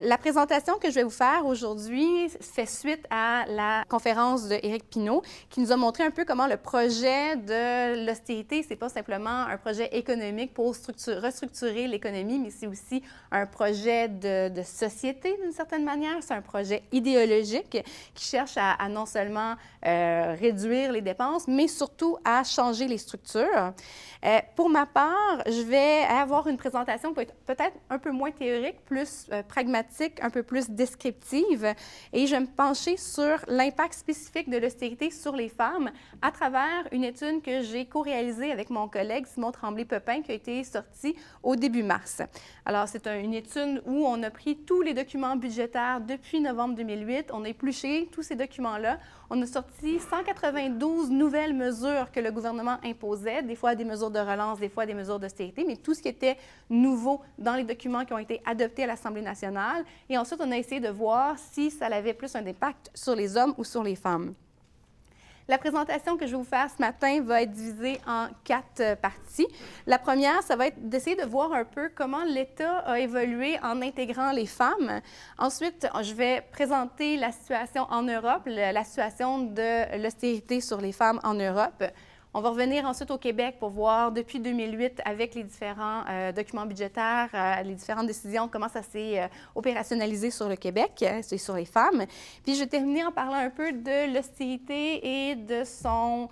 La présentation que je vais vous faire aujourd'hui fait suite à la conférence d'Éric Pinault qui nous a montré un peu comment le projet de l'austérité, c'est pas simplement un projet économique pour restructurer l'économie, mais c'est aussi un projet de société d'une certaine manière. C'est un projet idéologique qui cherche à non seulement réduire les dépenses, mais surtout à changer les structures. Pour ma part, je vais avoir une présentation qui va être peut-être un peu moins théorique, plus pragmatique, un peu plus descriptive, et je vais me pencher sur l'impact spécifique de l'austérité sur les femmes à travers une étude que j'ai co-réalisée avec mon collègue Simon Tremblay-Pepin qui a été sortie au début mars. Alors, c'est une étude où on a pris tous les documents budgétaires depuis novembre 2008, on a épluché tous ces documents-là, on a sorti 192 nouvelles mesures que le gouvernement imposait, des fois des mesures de relance, des fois des mesures d'austérité, mais tout ce qui était nouveau dans les documents qui ont été adoptés à l'Assemblée nationale. Et ensuite, on a essayé de voir si ça avait plus un impact sur les hommes ou sur les femmes. La présentation que je vais vous faire ce matin va être divisée en 4 parties. La première, ça va être d'essayer de voir un peu comment l'État a évolué en intégrant les femmes. Ensuite, je vais présenter la situation en Europe, la situation de l'austérité sur les femmes en Europe. On va revenir ensuite au Québec pour voir depuis 2008, avec les différents documents budgétaires, les différentes décisions, comment ça s'est opérationnalisé sur le Québec et sur les femmes. Puis je vais terminer en parlant un peu de l'austérité et de son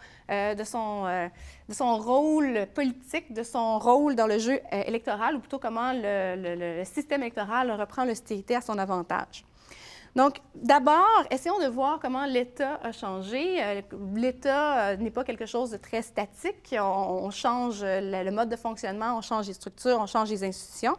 rôle politique, de son rôle dans le jeu électoral, ou plutôt comment le système électoral reprend l'austérité à son avantage. Donc, d'abord, essayons de voir comment l'État a changé. L'État n'est pas quelque chose de très statique. On change le mode de fonctionnement, on change les structures, on change les institutions.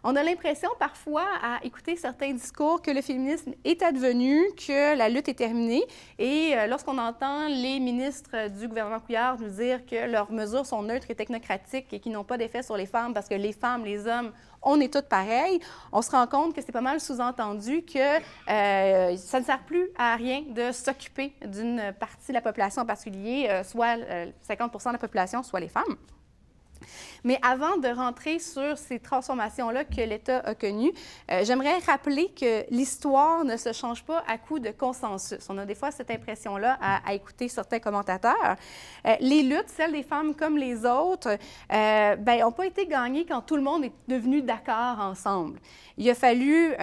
On a l'impression parfois, à écouter certains discours, que le féminisme est advenu, que la lutte est terminée. Et lorsqu'on entend les ministres du gouvernement Couillard nous dire que leurs mesures sont neutres et technocratiques et qui n'ont pas d'effet sur les femmes parce que les femmes, les hommes, on est toutes pareilles, on se rend compte que c'est pas mal sous-entendu que ça ne sert plus à rien de s'occuper d'une partie de la population en particulier, soit 50 % de la population, soit les femmes. Mais avant de rentrer sur ces transformations-là que l'État a connues, j'aimerais rappeler que l'histoire ne se change pas à coup de consensus. On a des fois cette impression-là à écouter certains commentateurs. Les luttes, celles des femmes comme les autres, n'ont pas été gagnées quand tout le monde est devenu d'accord ensemble. Il a fallu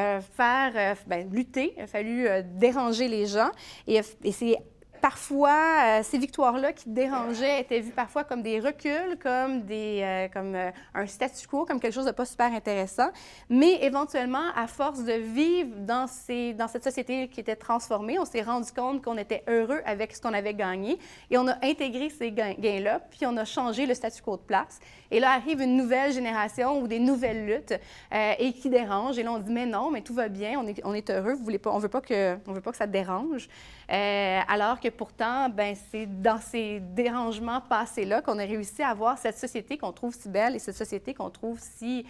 lutter, il a fallu déranger les gens, et c'est parfois, ces victoires-là qui dérangeaient étaient vues parfois comme des reculs, comme un statu quo, comme quelque chose de pas super intéressant. Mais éventuellement, à force de vivre dans cette société qui était transformée, on s'est rendu compte qu'on était heureux avec ce qu'on avait gagné et on a intégré ces gains-là, puis on a changé le statu quo de place. Et là arrive une nouvelle génération ou des nouvelles luttes et qui dérangent. Et là, on dit, mais non, mais tout va bien, on est heureux, on veut pas que ça dérange. Alors que pourtant, c'est dans ces dérangements passés-là qu'on a réussi à avoir cette société qu'on trouve si belle et cette société qu'on trouve si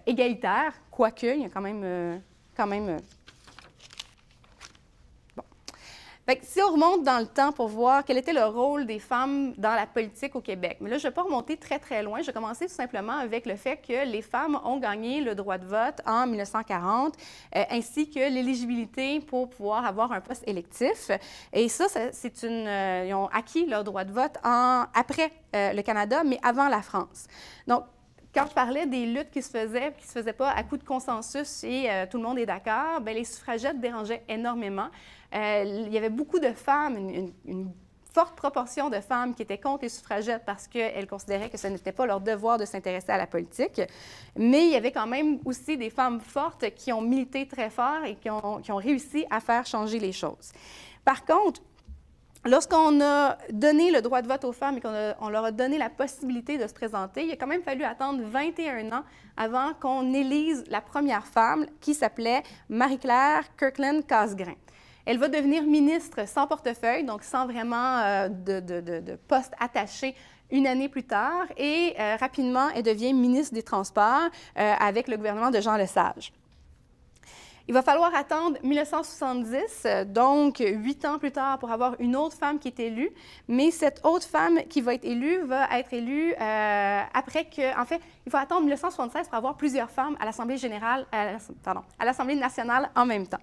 égalitaire, quoique il y a quand même Fait que si on remonte dans le temps pour voir quel était le rôle des femmes dans la politique au Québec, mais là, je ne vais pas remonter très, très loin. Je vais commencer tout simplement avec le fait que les femmes ont gagné le droit de vote en 1940, ainsi que l'éligibilité pour pouvoir avoir un poste électif. Et ça ils ont acquis leur droit de vote après le Canada, mais avant la France. Donc, quand je parlais des luttes qui se faisaient pas à coup de consensus et tout le monde est d'accord, les suffragettes dérangeaient énormément. Il y avait beaucoup de femmes, une forte proportion de femmes qui étaient contre les suffragettes parce qu'elles considéraient que ce n'était pas leur devoir de s'intéresser à la politique. Mais il y avait quand même aussi des femmes fortes qui ont milité très fort et qui ont réussi à faire changer les choses. Par contre, lorsqu'on a donné le droit de vote aux femmes et qu'on leur a donné la possibilité de se présenter, il a quand même fallu attendre 21 ans avant qu'on élise la première femme qui s'appelait Marie-Claire Kirkland-Casgrain. Elle va devenir ministre sans portefeuille, donc sans vraiment de poste attaché une année plus tard, et rapidement, elle devient ministre des Transports avec le gouvernement de Jean Lesage. Il va falloir attendre 1970, donc 8 ans plus tard, pour avoir une autre femme qui est élue. Mais cette autre femme qui va être élue après que... En fait, il faut attendre 1976 pour avoir plusieurs femmes à l'Assemblée générale, à l'Assemblée nationale en même temps.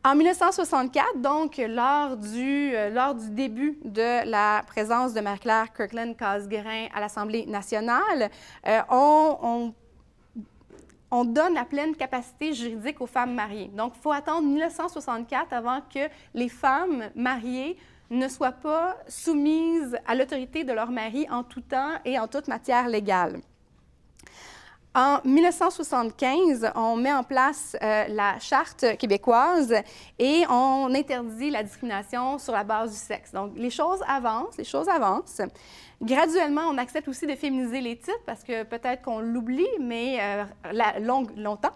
En 1964, donc, lors du début de la présence de Marie-Claire Kirkland-Casgrain à l'Assemblée nationale, on donne la pleine capacité juridique aux femmes mariées. Donc, il faut attendre 1964 avant que les femmes mariées ne soient pas soumises à l'autorité de leur mari en tout temps et en toute matière légale. En 1975, on met en place la Charte québécoise et on interdit la discrimination sur la base du sexe. Donc, les choses avancent. Graduellement, on accepte aussi de féminiser les titres parce que peut-être qu'on l'oublie, mais longtemps,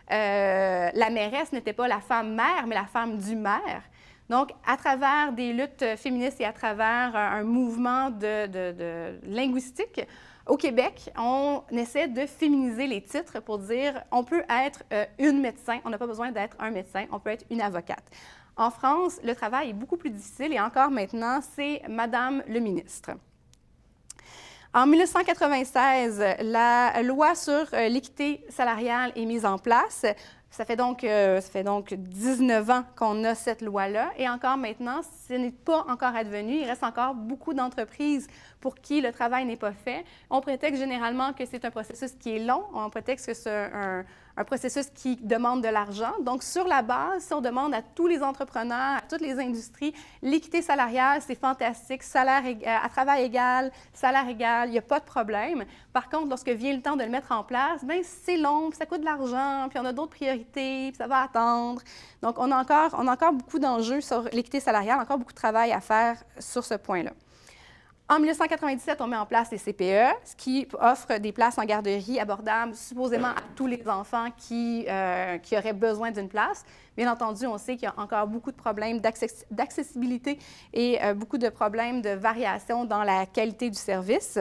la mairesse n'était pas la femme mère, mais la femme du maire. Donc, à travers des luttes féministes et à travers un mouvement de linguistique, au Québec, on essaie de féminiser les titres pour dire on peut être une médecin, on n'a pas besoin d'être un médecin, on peut être une avocate. En France, le travail est beaucoup plus difficile et encore maintenant, c'est Madame le ministre. En 1996, la loi sur l'équité salariale est mise en place. Ça fait donc 19 ans qu'on a cette loi-là et encore maintenant, ce n'est pas encore advenu. Il reste encore beaucoup d'entreprises pour qui le travail n'est pas fait. On prétexte généralement que c'est un processus qui est long. On prétexte que c'est un processus qui demande de l'argent. Donc, sur la base, si on demande à tous les entrepreneurs, à toutes les industries, l'équité salariale, c'est fantastique, à travail égal, salaire égal, il n'y a pas de problème. Par contre, lorsque vient le temps de le mettre en place, bien, c'est long, puis ça coûte de l'argent, puis on a d'autres priorités, puis ça va attendre. Donc, on a encore beaucoup d'enjeux sur l'équité salariale, encore beaucoup de travail à faire sur ce point-là. En 1997, on met en place les CPE, ce qui offre des places en garderie abordables supposément à tous les enfants qui auraient besoin d'une place. Bien entendu, on sait qu'il y a encore beaucoup de problèmes d'accessibilité et beaucoup de problèmes de variation dans la qualité du service.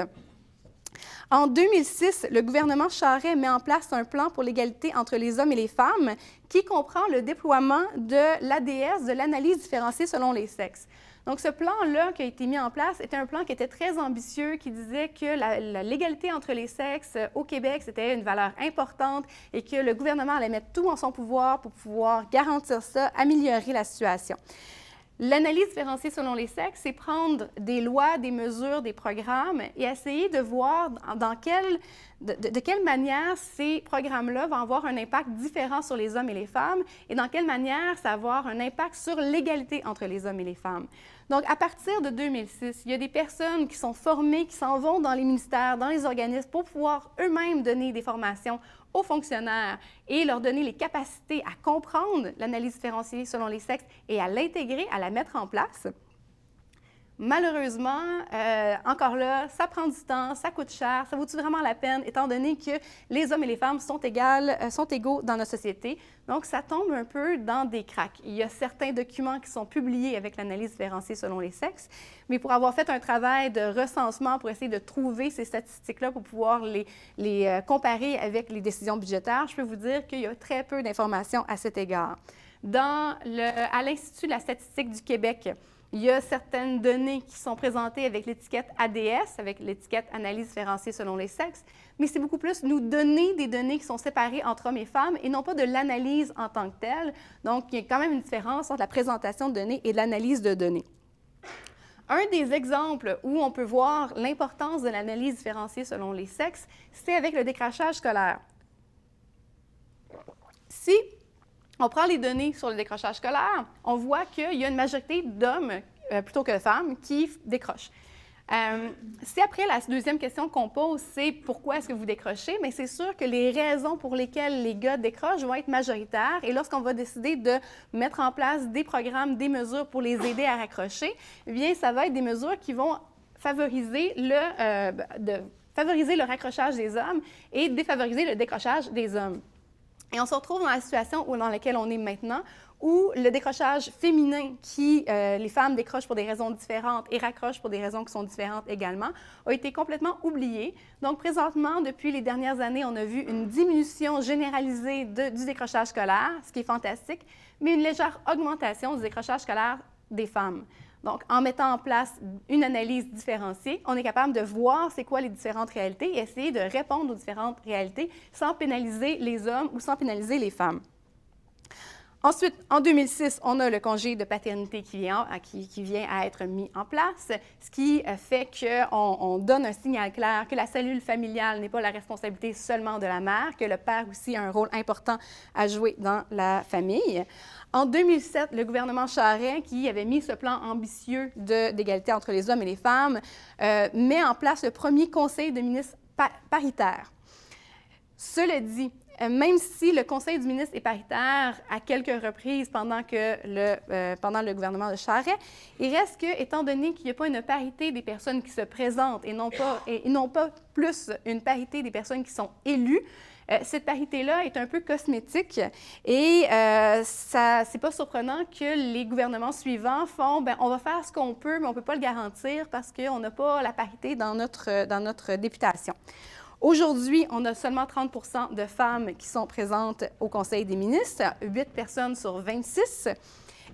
En 2006, le gouvernement Charest met en place un plan pour l'égalité entre les hommes et les femmes qui comprend le déploiement de l'ADS, de l'analyse différenciée selon les sexes. Donc, ce plan-là qui a été mis en place était un plan qui était très ambitieux, qui disait que l'égalité entre les sexes au Québec, c'était une valeur importante et que le gouvernement allait mettre tout en son pouvoir pour pouvoir garantir ça, améliorer la situation. L'analyse différenciée selon les sexes, c'est prendre des lois, des mesures, des programmes et essayer de voir de quelle manière ces programmes-là vont avoir un impact différent sur les hommes et les femmes et dans quelle manière ça va avoir un impact sur l'égalité entre les hommes et les femmes. Donc, à partir de 2006, il y a des personnes qui sont formées, qui s'en vont dans les ministères, dans les organismes pour pouvoir eux-mêmes donner des formations aux fonctionnaires et leur donner les capacités à comprendre l'analyse différenciée selon les sexes et à l'intégrer, à la mettre en place. Malheureusement, encore là, ça prend du temps, ça coûte cher, ça vaut-tu vraiment la peine, étant donné que les hommes et les femmes sont égaux dans notre société. Donc, ça tombe un peu dans des cracks. Il y a certains documents qui sont publiés avec l'analyse différenciée selon les sexes, mais pour avoir fait un travail de recensement pour essayer de trouver ces statistiques-là pour pouvoir les comparer avec les décisions budgétaires, je peux vous dire qu'il y a très peu d'informations à cet égard. À l'Institut de la statistique du Québec, il y a certaines données qui sont présentées avec l'étiquette ADS, avec l'étiquette analyse différenciée selon les sexes, mais c'est beaucoup plus nous donner des données qui sont séparées entre hommes et femmes et non pas de l'analyse en tant que telle. Donc, il y a quand même une différence entre la présentation de données et l'analyse de données. Un des exemples où on peut voir l'importance de l'analyse différenciée selon les sexes, c'est avec le décrochage scolaire. Si on prend les données sur le décrochage scolaire, on voit qu'il y a une majorité d'hommes plutôt que de femmes qui décrochent. Si après, la deuxième question qu'on pose, c'est pourquoi est-ce que vous décrochez? Bien, c'est sûr que les raisons pour lesquelles les gars décrochent vont être majoritaires. Et lorsqu'on va décider de mettre en place des programmes, des mesures pour les aider à raccrocher, bien, ça va être des mesures qui vont favoriser le raccrochage des hommes et défavoriser le décrochage des hommes. Et on se retrouve dans la situation dans laquelle on est maintenant, où le décrochage féminin, les femmes décrochent pour des raisons différentes et raccrochent pour des raisons qui sont différentes également, a été complètement oublié. Donc, présentement, depuis les dernières années, on a vu une diminution généralisée du décrochage scolaire, ce qui est fantastique, mais une légère augmentation du décrochage scolaire des femmes. Donc, en mettant en place une analyse différenciée, on est capable de voir c'est quoi les différentes réalités et essayer de répondre aux différentes réalités sans pénaliser les hommes ou sans pénaliser les femmes. Ensuite, en 2006, on a le congé de paternité qui vient à être mis en place, ce qui fait qu'on donne un signal clair que la cellule familiale n'est pas la responsabilité seulement de la mère, que le père aussi a un rôle important à jouer dans la famille. En 2007, le gouvernement Charest, qui avait mis ce plan ambitieux d'égalité entre les hommes et les femmes, met en place le premier conseil de ministres paritaire. Cela dit, même si le conseil du ministre est paritaire à quelques reprises pendant le gouvernement de Charest, il reste que, étant donné qu'il n'y a pas une parité des personnes qui se présentent et non pas plus une parité des personnes qui sont élues, cette parité-là est un peu cosmétique et c'est pas surprenant que les gouvernements suivants font « on va faire ce qu'on peut, mais on ne peut pas le garantir parce qu'on n'a pas la parité dans notre députation ». Aujourd'hui, on a seulement 30 % de femmes qui sont présentes au Conseil des ministres, 8 personnes sur 26.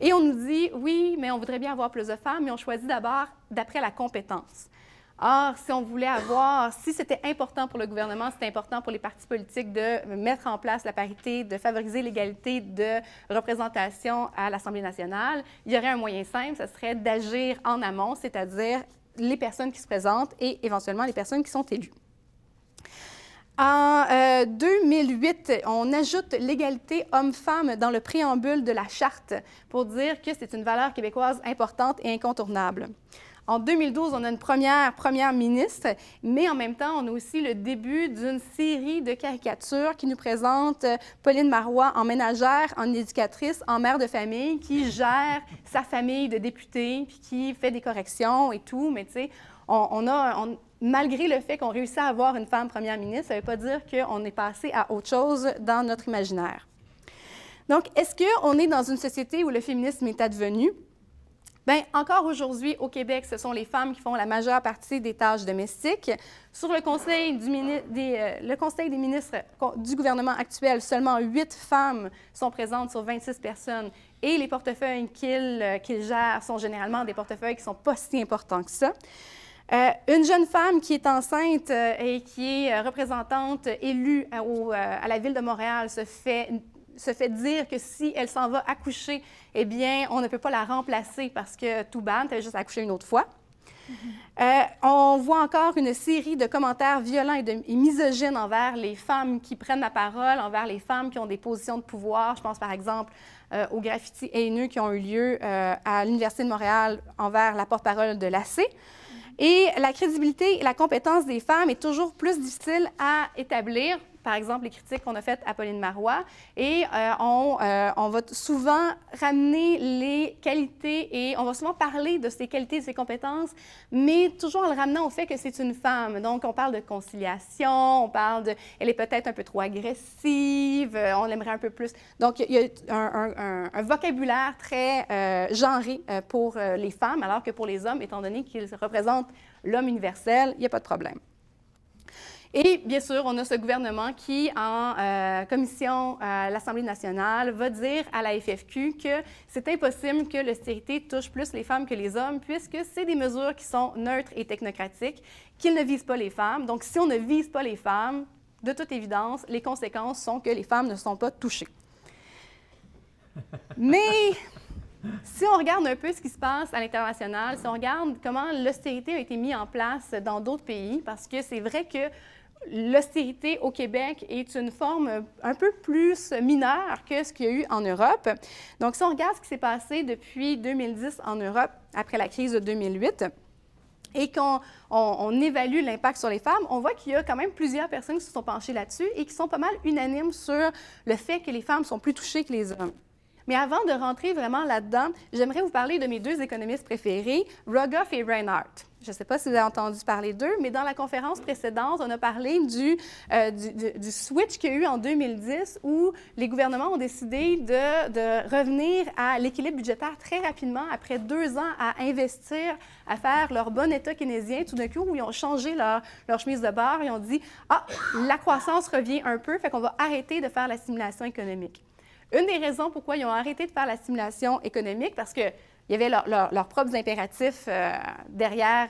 Et on nous dit, oui, mais on voudrait bien avoir plus de femmes, mais on choisit d'abord d'après la compétence. Or, si c'était important pour le gouvernement, c'était important pour les partis politiques de mettre en place la parité, de favoriser l'égalité de représentation à l'Assemblée nationale, il y aurait un moyen simple, ce serait d'agir en amont, c'est-à-dire les personnes qui se présentent et éventuellement les personnes qui sont élues. En 2008, on ajoute l'égalité homme-femme dans le préambule de la Charte pour dire que c'est une valeur québécoise importante et incontournable. En 2012, on a une première ministre, mais en même temps, on a aussi le début d'une série de caricatures qui nous présentent Pauline Marois en ménagère, en éducatrice, en mère de famille, qui gère sa famille de députés, puis qui fait des corrections et tout, mais tu sais, malgré le fait qu'on réussit à avoir une femme première ministre, ça ne veut pas dire qu'on est passé à autre chose dans notre imaginaire. Donc, est-ce qu'on est dans une société où le féminisme est advenu? Bien, encore aujourd'hui, au Québec, ce sont les femmes qui font la majeure partie des tâches domestiques. Sur le Conseil des ministres du gouvernement actuel, seulement 8 femmes sont présentes sur 26 personnes et les portefeuilles qu'ils gèrent sont généralement des portefeuilles qui ne sont pas si importants que ça. Une jeune femme qui est enceinte et qui est représentante élue à la Ville de Montréal se fait dire que si elle s'en va accoucher, eh bien, on ne peut pas la remplacer parce que tout bad, elle a juste accouché une autre fois. On voit encore une série de commentaires violents et misogynes envers les femmes qui prennent la parole, envers les femmes qui ont des positions de pouvoir. Je pense par exemple aux graffitis haineux qui ont eu lieu à l'Université de Montréal envers la porte-parole de l'AC. Et la crédibilité et la compétence des femmes est toujours plus difficile à établir. Par exemple, les critiques qu'on a faites à Pauline Marois. Et on va souvent ramener les qualités et on va souvent parler de ses qualités et de ses compétences, mais toujours en le ramenant au fait que c'est une femme. Donc, on parle de conciliation, on parle de... Elle est peut-être un peu trop agressive, on l'aimerait un peu plus. Donc, il y a un vocabulaire très genré pour les femmes, alors que pour les hommes, étant donné qu'ils représentent l'homme universel, il n'y a pas de problème. Et bien sûr, on a ce gouvernement qui, en commission à l'Assemblée nationale, va dire à la FFQ que c'est impossible que l'austérité touche plus les femmes que les hommes, puisque c'est des mesures qui sont neutres et technocratiques, qu'ils ne visent pas les femmes. Donc, si on ne vise pas les femmes, de toute évidence, les conséquences sont que les femmes ne sont pas touchées. Mais si on regarde un peu ce qui se passe à l'international, si on regarde comment l'austérité a été mise en place dans d'autres pays, parce que c'est vrai que l'austérité au Québec est une forme un peu plus mineure que ce qu'il y a eu en Europe. Donc, si on regarde ce qui s'est passé depuis 2010 en Europe, après la crise de 2008, et qu'on évalue l'impact sur les femmes, on voit qu'il y a quand même plusieurs personnes qui se sont penchées là-dessus et qui sont pas mal unanimes sur le fait que les femmes sont plus touchées que les hommes. Mais avant de rentrer vraiment là-dedans, j'aimerais vous parler de mes deux économistes préférés, Rogoff et Reinhardt. Je ne sais pas si vous avez entendu parler d'eux, mais dans la conférence précédente, on a parlé du switch qu'il y a eu en 2010 où les gouvernements ont décidé de revenir à l'équilibre budgétaire très rapidement après 2 ans à investir, à faire leur bon État keynésien. Tout d'un coup, où ils ont changé leur chemise de bord, ils ont dit « Ah, la croissance revient un peu, fait qu'on va arrêter de faire la stimulation économique ». Une des raisons pourquoi ils ont arrêté de faire la stimulation économique, parce qu'il y avait leurs propres impératifs derrière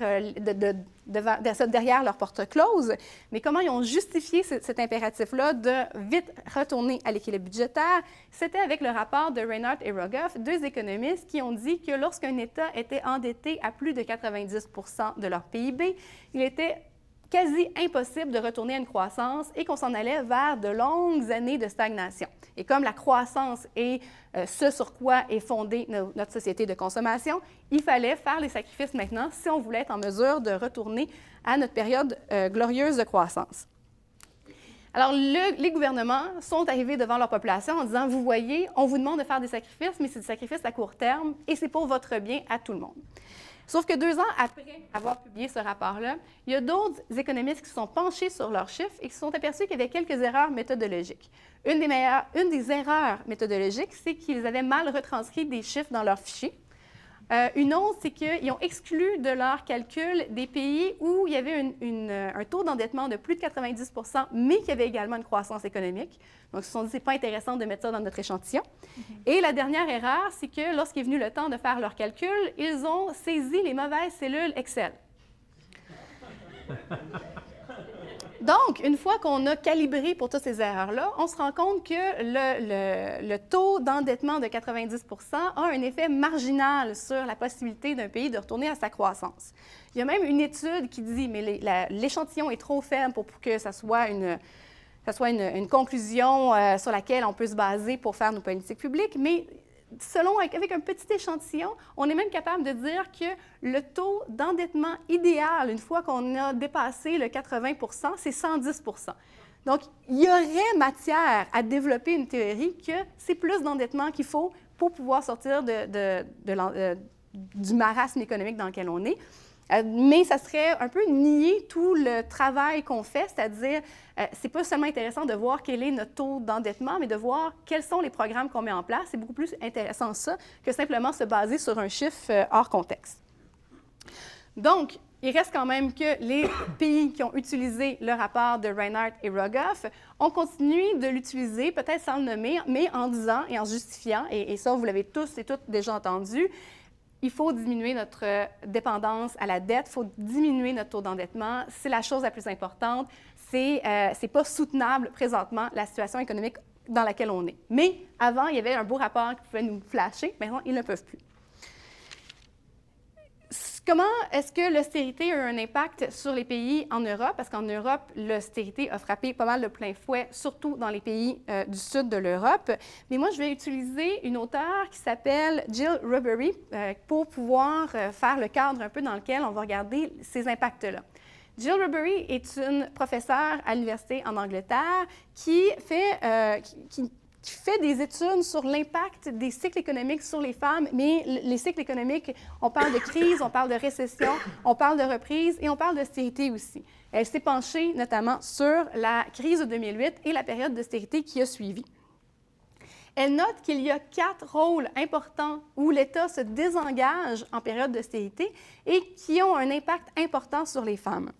leur porte close, mais comment ils ont justifié cet impératif-là de vite retourner à l'équilibre budgétaire, c'était avec le rapport de Reinhardt et Rogoff, deux économistes qui ont dit que lorsqu'un État était endetté à plus de 90 % de leur PIB, il était quasi impossible de retourner à une croissance et qu'on s'en allait vers de longues années de stagnation. Et comme la croissance est ce sur quoi est fondée notre société de consommation, il fallait faire les sacrifices maintenant si on voulait être en mesure de retourner à notre période glorieuse de croissance. Alors, les gouvernements sont arrivés devant leur population en disant « Vous voyez, on vous demande de faire des sacrifices, mais c'est des sacrifices à court terme et c'est pour votre bien à tout le monde. » Sauf que 2 ans après avoir publié ce rapport-là, il y a d'autres économistes qui se sont penchés sur leurs chiffres et qui se sont aperçus qu'il y avait quelques erreurs méthodologiques. Une des erreurs méthodologiques, c'est qu'ils avaient mal retranscrit des chiffres dans leurs fichiers. Une autre, c'est qu'ils ont exclu de leur calcul des pays où il y avait un taux d'endettement de plus de 90 % mais qu'il y avait également une croissance économique. Donc, ils se sont dit, c'est pas intéressant de mettre ça dans notre échantillon. Et la dernière erreur, c'est que lorsqu'il est venu le temps de faire leur calcul, ils ont saisi les mauvaises cellules Excel. Donc, une fois qu'on a calibré pour toutes ces erreurs-là, on se rend compte que le taux d'endettement de 90 % a un effet marginal sur la possibilité d'un pays de retourner à sa croissance. Il y a même une étude qui dit, mais l'échantillon est trop faible pour que ça soit une conclusion sur laquelle on peut se baser pour faire nos politiques publiques, mais avec un petit échantillon, on est même capable de dire que le taux d'endettement idéal, une fois qu'on a dépassé le 80 % c'est 110 %. Donc, il y aurait matière à développer une théorie que c'est plus d'endettement qu'il faut pour pouvoir sortir du marasme économique dans lequel on est. Mais ça serait un peu nier tout le travail qu'on fait, c'est-à-dire, c'est pas seulement intéressant de voir quel est notre taux d'endettement, mais de voir quels sont les programmes qu'on met en place. C'est beaucoup plus intéressant ça que simplement se baser sur un chiffre hors contexte. Donc, il reste quand même que les pays qui ont utilisé le rapport de Reinhardt et Rogoff ont continué de l'utiliser, peut-être sans le nommer, mais en disant et en justifiant, et ça, vous l'avez tous et toutes déjà entendu, il faut diminuer notre dépendance à la dette, il faut diminuer notre taux d'endettement. C'est la chose la plus importante. C'est pas soutenable présentement la situation économique dans laquelle on est. Mais avant, il y avait un beau rapport qui pouvait nous flasher. Maintenant, ils ne peuvent plus. Comment est-ce que l'austérité a eu un impact sur les pays en Europe? Parce qu'en Europe, l'austérité a frappé pas mal de plein fouet, surtout dans les pays du sud de l'Europe. Mais moi, je vais utiliser une auteure qui s'appelle Jill Rubery pour pouvoir faire le cadre un peu dans lequel on va regarder ces impacts-là. Jill Rubery est une professeure à l'université en Angleterre qui fait des études sur l'impact des cycles économiques sur les femmes, mais les cycles économiques, on parle de crise, on parle de récession, on parle de reprise et on parle d'austérité aussi. Elle s'est penchée notamment sur la crise de 2008 et la période d'austérité qui a suivi. Elle note qu'il y a 4 rôles importants où l'État se désengage en période d'austérité et qui ont un impact important sur les femmes.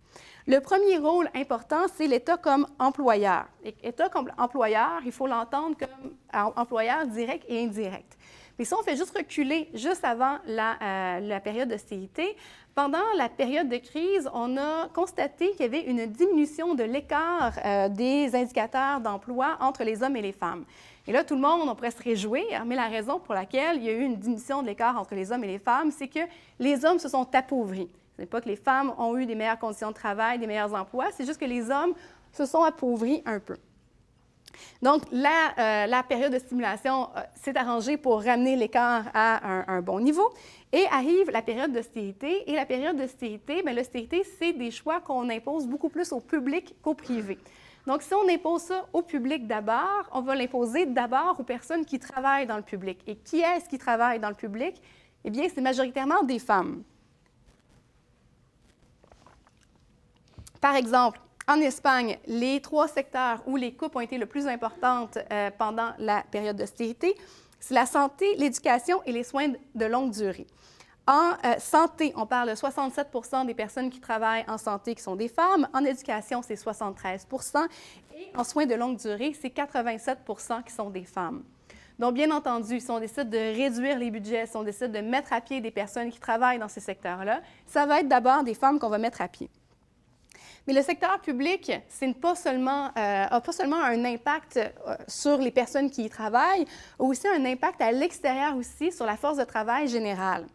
Le premier rôle important, c'est l'État comme employeur. L'État comme employeur, il faut l'entendre comme employeur direct et indirect. Mais si on fait juste reculer juste avant la période d'austérité, pendant la période de crise, on a constaté qu'il y avait une diminution de l'écart des indicateurs d'emploi entre les hommes et les femmes. Et là, tout le monde, on pourrait se réjouir, mais la raison pour laquelle il y a eu une diminution de l'écart entre les hommes et les femmes, c'est que les hommes se sont appauvris. Ce n'est pas que les femmes ont eu des meilleures conditions de travail, des meilleurs emplois, c'est juste que les hommes se sont appauvris un peu. Donc, la période de stimulation s'est arrangée pour ramener l'écart à un bon niveau. Et arrive la période d'austérité. Et la période d'austérité, bien, l'austérité, c'est des choix qu'on impose beaucoup plus au public qu'au privé. Donc, si on impose ça au public d'abord, on va l'imposer d'abord aux personnes qui travaillent dans le public. Et qui est-ce qui travaille dans le public? Eh bien, c'est majoritairement des femmes. Par exemple, en Espagne, les 3 secteurs où les coupes ont été le plus importantes pendant la période d'austérité, c'est la santé, l'éducation et les soins de longue durée. En santé, on parle de 67 des personnes qui travaillent en santé qui sont des femmes. En éducation, c'est 73 et en soins de longue durée, c'est 87 qui sont des femmes. Donc, bien entendu, si on décide de réduire les budgets, si on décide de mettre à pied des personnes qui travaillent dans ces secteurs-là, ça va être d'abord des femmes qu'on va mettre à pied. Mais le secteur public, n'a pas seulement un impact sur les personnes qui y travaillent, a aussi un impact à l'extérieur aussi sur la force de travail générale.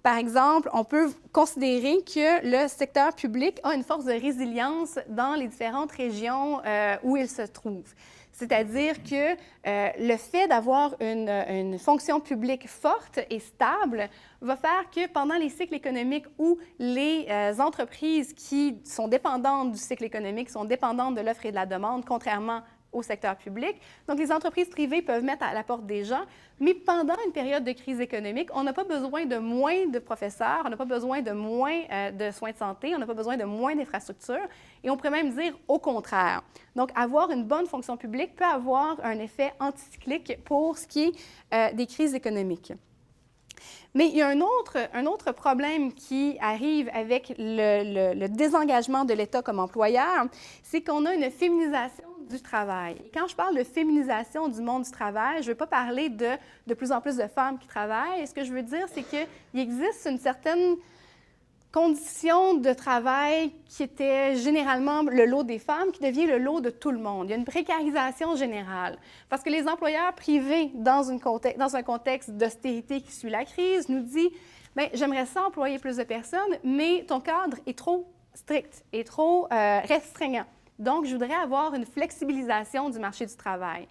Par exemple, on peut considérer que le secteur public a une force de résilience dans les différentes régions où il se trouve. C'est-à-dire que le fait d'avoir une fonction publique forte et stable va faire que pendant les cycles économiques où les entreprises qui sont dépendantes du cycle économique sont dépendantes de l'offre et de la demande, contrairement au secteur public. Donc, les entreprises privées peuvent mettre à la porte des gens, mais pendant une période de crise économique, on n'a pas besoin de moins de professeurs, on n'a pas besoin de moins de soins de santé, on n'a pas besoin de moins d'infrastructures, et on pourrait même dire au contraire. Donc, avoir une bonne fonction publique peut avoir un effet anticyclique pour ce qui est des crises économiques. Mais il y a un autre problème qui arrive avec le désengagement de l'État comme employeur, c'est qu'on a une féminisation du travail. Et quand je parle de féminisation du monde du travail, je ne veux pas parler de plus en plus de femmes qui travaillent. Et ce que je veux dire, c'est qu'il existe une certaine condition de travail qui était généralement le lot des femmes, qui devient le lot de tout le monde. Il y a une précarisation générale. Parce que les employeurs privés, dans un contexte d'austérité qui suit la crise, nous disent « Bien, j'aimerais ça employer plus de personnes, mais ton cadre est trop strict, est trop restreignant. Donc, je voudrais avoir une flexibilisation du marché du travail. »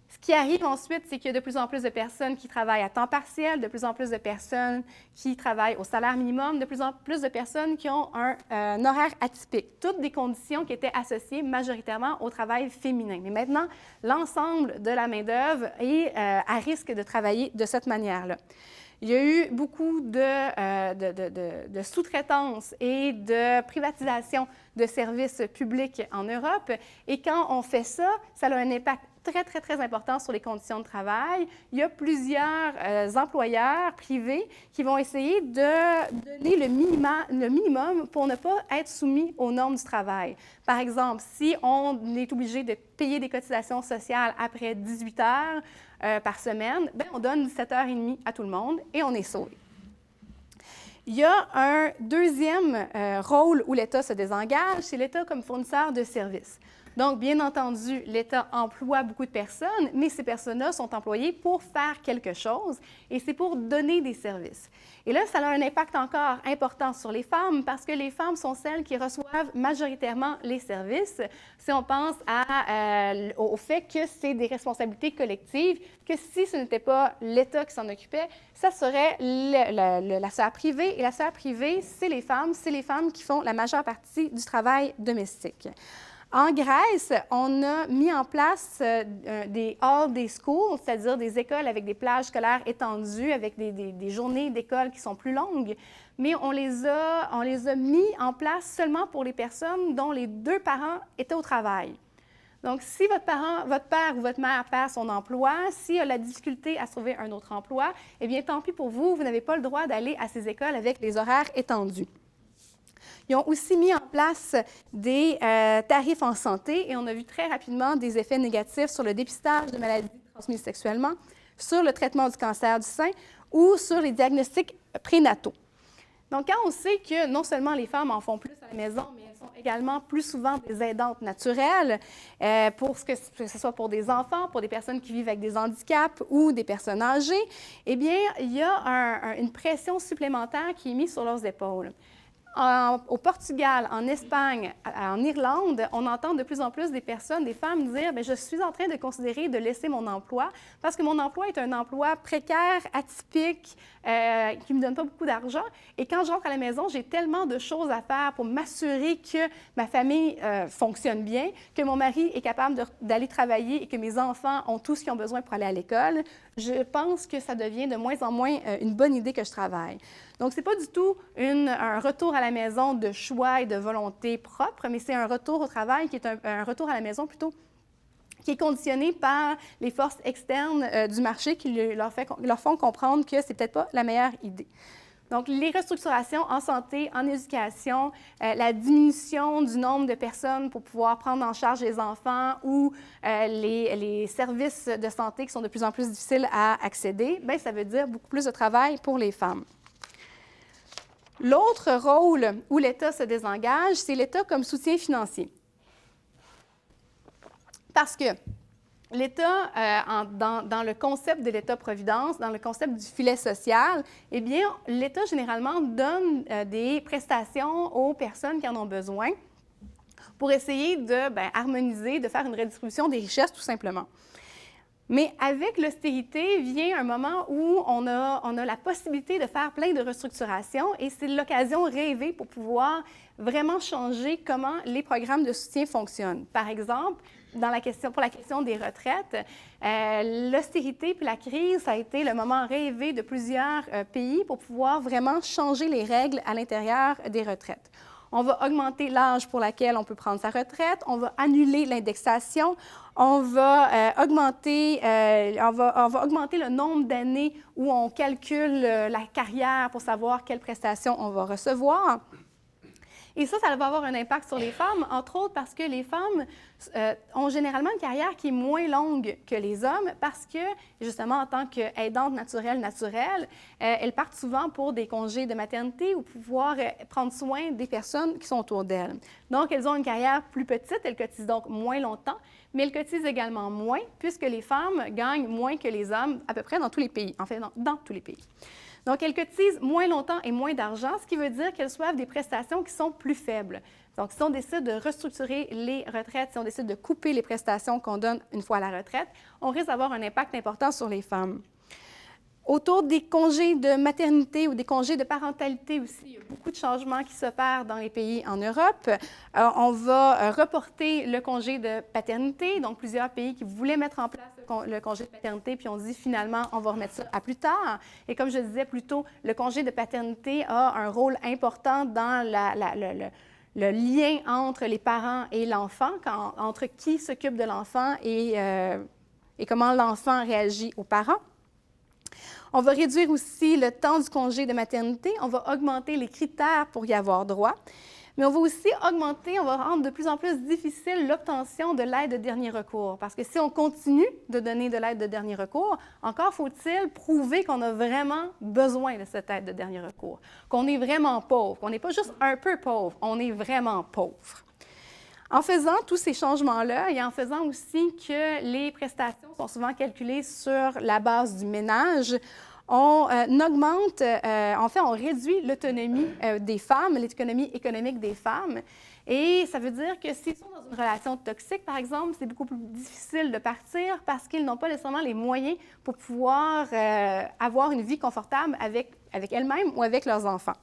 Ce qui arrive ensuite, c'est qu'il y a de plus en plus de personnes qui travaillent à temps partiel, de plus en plus de personnes qui travaillent au salaire minimum, de plus en plus de personnes qui ont un horaire atypique. Toutes des conditions qui étaient associées majoritairement au travail féminin. Mais maintenant, l'ensemble de la main-d'œuvre est à risque de travailler de cette manière-là. Il y a eu beaucoup de sous-traitance et de privatisation de services publics en Europe. Et quand on fait ça, ça a un impact très, très, très important sur les conditions de travail. Il y a plusieurs employeurs privés qui vont essayer de donner le minimum pour ne pas être soumis aux normes du travail. Par exemple, si on est obligé de payer des cotisations sociales après 18 heures par semaine, bien, on donne 17h30 à tout le monde et on est sauvé. Il y a un deuxième rôle où l'État se désengage, c'est l'État comme fournisseur de services. Donc, bien entendu, l'État emploie beaucoup de personnes, mais ces personnes-là sont employées pour faire quelque chose et c'est pour donner des services. Et là, ça a un impact encore important sur les femmes parce que les femmes sont celles qui reçoivent majoritairement les services. Si on pense au fait que c'est des responsabilités collectives, que si ce n'était pas l'État qui s'en occupait, ça serait la sphère privée. Et la sphère privée, c'est les femmes qui font la majeure partie du travail domestique. En Grèce, on a mis en place des all-day schools, c'est-à-dire des écoles avec des plages scolaires étendues, avec des journées d'école qui sont plus longues, mais on les a mis en place seulement pour les personnes dont les 2 parents étaient au travail. Donc, si votre père ou votre mère perd son emploi, s'il a la difficulté à trouver un autre emploi, eh bien, tant pis pour vous, vous n'avez pas le droit d'aller à ces écoles avec les horaires étendus. Ils ont aussi mis en place des tarifs en santé et on a vu très rapidement des effets négatifs sur le dépistage de maladies transmises sexuellement, sur le traitement du cancer du sein ou sur les diagnostics prénataux. Donc, quand on sait que non seulement les femmes en font plus à la maison, mais elles sont également plus souvent des aidantes naturelles, que ce soit pour des enfants, pour des personnes qui vivent avec des handicaps ou des personnes âgées, eh bien, il y a une pression supplémentaire qui est mise sur leurs épaules. Au Portugal, en Espagne, en Irlande, on entend de plus en plus des personnes, des femmes dire « je suis en train de considérer de laisser mon emploi parce que mon emploi est un emploi précaire, atypique, qui ne me donne pas beaucoup d'argent. Et quand je rentre à la maison, j'ai tellement de choses à faire pour m'assurer que ma famille fonctionne bien, que mon mari est capable d'aller travailler et que mes enfants ont tout ce qu'ils ont besoin pour aller à l'école. Je pense que ça devient de moins en moins une bonne idée que je travaille. » Donc, ce n'est pas du tout un retour à la maison de choix et de volonté propre, mais c'est un retour au travail qui est un retour à la maison plutôt qui est conditionné par les forces externes du marché qui leur font comprendre que ce n'est peut-être pas la meilleure idée. Donc, les restructurations en santé, en éducation, la diminution du nombre de personnes pour pouvoir prendre en charge les enfants ou les services de santé qui sont de plus en plus difficiles à accéder, bien, ça veut dire beaucoup plus de travail pour les femmes. L'autre rôle où l'État se désengage, c'est l'État comme soutien financier. Parce que l'État, dans le concept de l'État-providence, dans le concept du filet social, eh bien, l'État, généralement, donne des prestations aux personnes qui en ont besoin pour essayer de harmoniser, de faire une redistribution des richesses, tout simplement. Mais avec l'austérité vient un moment où on a la possibilité de faire plein de restructurations et c'est l'occasion rêvée pour pouvoir vraiment changer comment les programmes de soutien fonctionnent. Par exemple, pour la question des retraites, l'austérité puis la crise, ça a été le moment rêvé de plusieurs pays pour pouvoir vraiment changer les règles à l'intérieur des retraites. On va augmenter l'âge pour lequel on peut prendre sa retraite, on va annuler l'indexation, on va augmenter le nombre d'années où on calcule la carrière pour savoir quelles prestations on va recevoir. Et ça va avoir un impact sur les femmes, entre autres parce que les femmes ont généralement une carrière qui est moins longue que les hommes parce que, justement, en tant qu'aidantes naturelles, elles partent souvent pour des congés de maternité ou pouvoir prendre soin des personnes qui sont autour d'elles. Donc, elles ont une carrière plus petite, elles cotisent donc moins longtemps, mais elles cotisent également moins puisque les femmes gagnent moins que les hommes à peu près dans tous les pays, en fait, dans tous les pays. Donc, elles cotisent moins longtemps et moins d'argent, ce qui veut dire qu'elles reçoivent des prestations qui sont plus faibles. Donc, si on décide de restructurer les retraites, si on décide de couper les prestations qu'on donne une fois à la retraite, on risque d'avoir un impact important sur les femmes. Autour des congés de maternité ou des congés de parentalité aussi, il y a beaucoup de changements qui s'opèrent dans les pays en Europe. On va reporter le congé de paternité, donc plusieurs pays qui voulaient mettre en place le congé de paternité, puis on dit finalement, on va remettre ça à plus tard. Et comme je disais plus tôt, le congé de paternité a un rôle important dans le lien entre les parents et l'enfant, entre qui s'occupe de l'enfant et comment l'enfant réagit aux parents. On va réduire aussi le temps du congé de maternité. On va augmenter les critères pour y avoir droit. Mais on va aussi on va rendre de plus en plus difficile l'obtention de l'aide de dernier recours. Parce que si on continue de donner de l'aide de dernier recours, encore faut-il prouver qu'on a vraiment besoin de cette aide de dernier recours, qu'on est vraiment pauvre, qu'on n'est pas juste un peu pauvre, on est vraiment pauvre. En faisant tous ces changements-là et en faisant aussi que les prestations sont souvent calculées sur la base du ménage, on augmente, on réduit l'autonomie des femmes, l'autonomie économique des femmes. Et ça veut dire que s'ils sont dans une relation toxique, par exemple, c'est beaucoup plus difficile de partir parce qu'ils n'ont pas nécessairement les moyens pour pouvoir avoir une vie confortable avec elles-mêmes ou avec leurs enfants.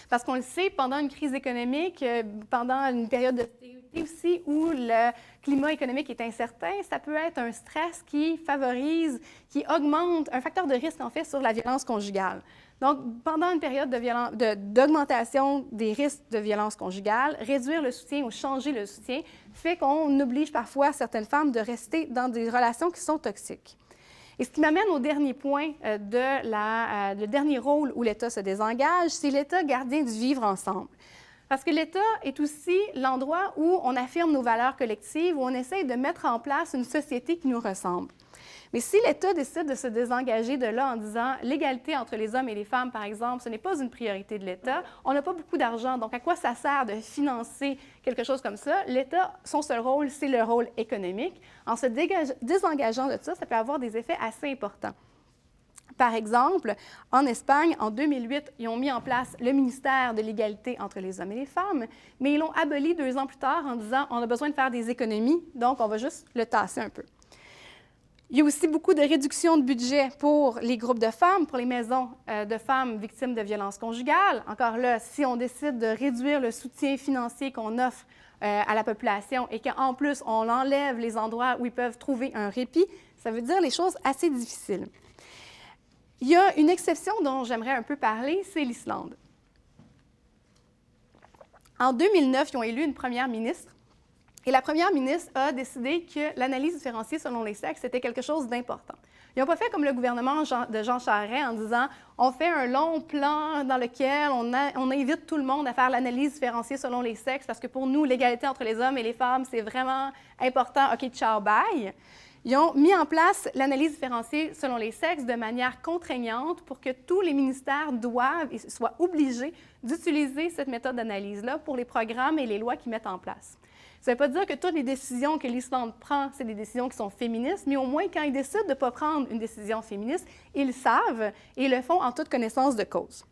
Parce qu'on le sait, pendant une crise économique, pendant une période d'austérité aussi, où le climat économique est incertain, ça peut être un stress qui favorise, qui augmente, un facteur de risque, en fait, sur la violence conjugale. Donc, pendant une période d'augmentation des risques de violence conjugale, réduire le soutien ou changer le soutien fait qu'on oblige parfois certaines femmes de rester dans des relations qui sont toxiques. Et ce qui m'amène au dernier point le dernier rôle où l'État se désengage, c'est l'État gardien du vivre ensemble. Parce que l'État est aussi l'endroit où on affirme nos valeurs collectives, où on essaye de mettre en place une société qui nous ressemble. Mais si l'État décide de se désengager de là en disant l'égalité entre les hommes et les femmes, par exemple, ce n'est pas une priorité de l'État, on n'a pas beaucoup d'argent, donc à quoi ça sert de financer quelque chose comme ça? L'État, son seul rôle, c'est le rôle économique. En se désengageant de ça, ça peut avoir des effets assez importants. Par exemple, en Espagne, en 2008, ils ont mis en place le ministère de l'égalité entre les hommes et les femmes, mais ils l'ont aboli 2 ans plus tard en disant on a besoin de faire des économies, donc on va juste le tasser un peu. Il y a aussi beaucoup de réductions de budget pour les groupes de femmes, pour les maisons de femmes victimes de violences conjugales. Encore là, si on décide de réduire le soutien financier qu'on offre à la population et qu'en plus, on enlève les endroits où ils peuvent trouver un répit, ça veut dire les choses assez difficiles. Il y a une exception dont j'aimerais un peu parler, c'est l'Islande. En 2009, ils ont élu une première ministre. Et la première ministre a décidé que l'analyse différenciée selon les sexes, c'était quelque chose d'important. Ils n'ont pas fait comme le gouvernement de Jean Charest en disant on fait un long plan dans lequel on invite tout le monde à faire l'analyse différenciée selon les sexes parce que pour nous, l'égalité entre les hommes et les femmes, c'est vraiment important. OK, ciao, bye. Ils ont mis en place l'analyse différenciée selon les sexes de manière contraignante pour que tous les ministères doivent et soient obligés d'utiliser cette méthode d'analyse-là pour les programmes et les lois qu'ils mettent en place. Ça ne veut pas dire que toutes les décisions que l'Islande prend, c'est des décisions qui sont féministes, mais au moins, quand ils décident de ne pas prendre une décision féministe, ils savent et le font en toute connaissance de cause.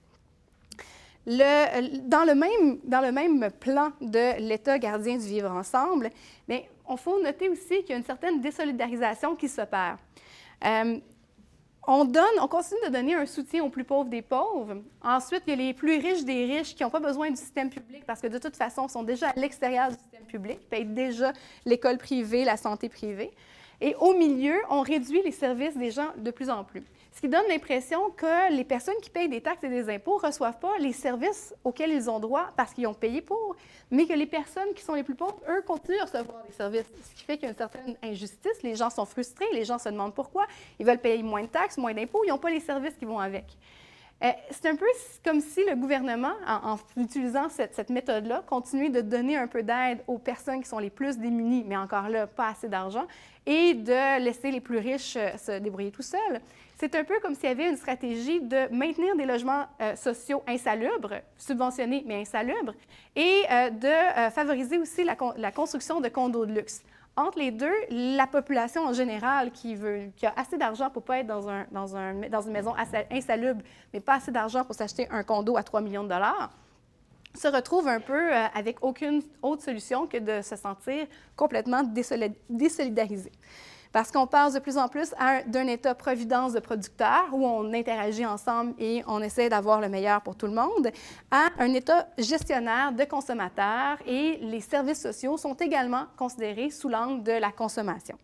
Dans le même plan de l'État gardien du vivre ensemble, il faut noter aussi qu'il y a une certaine désolidarisation qui s'opère. On continue de donner un soutien aux plus pauvres des pauvres. Ensuite, il y a les plus riches des riches qui n'ont pas besoin du système public parce que de toute façon, ils sont déjà à l'extérieur du système public, payent déjà l'école privée, la santé privée. Et au milieu, on réduit les services des gens de plus en plus. Ce qui donne l'impression que les personnes qui payent des taxes et des impôts ne reçoivent pas les services auxquels ils ont droit parce qu'ils ont payé pour, mais que les personnes qui sont les plus pauvres, eux, continuent à recevoir des services. Ce qui fait qu'il y a une certaine injustice. Les gens sont frustrés, les gens se demandent pourquoi. Ils veulent payer moins de taxes, moins d'impôts, ils n'ont pas les services qui vont avec. C'est un peu comme si le gouvernement, en utilisant cette méthode-là, continuait de donner un peu d'aide aux personnes qui sont les plus démunies, mais encore là, pas assez d'argent, et de laisser les plus riches se débrouiller tout seuls. C'est un peu comme s'il y avait une stratégie de maintenir des logements sociaux insalubres, subventionnés mais insalubres, et de favoriser aussi la construction de condos de luxe. Entre les deux, la population en général qui a assez d'argent pour ne pas être dans une maison insalubre, mais pas assez d'argent pour s'acheter un condo à 3 millions de dollars, se retrouve un peu avec aucune autre solution que de se sentir complètement désolidarisé. Parce qu'on passe de plus en plus d'un État-providence de producteurs, où on interagit ensemble et on essaie d'avoir le meilleur pour tout le monde, à un État gestionnaire de consommateurs, et les services sociaux sont également considérés sous l'angle de la consommation.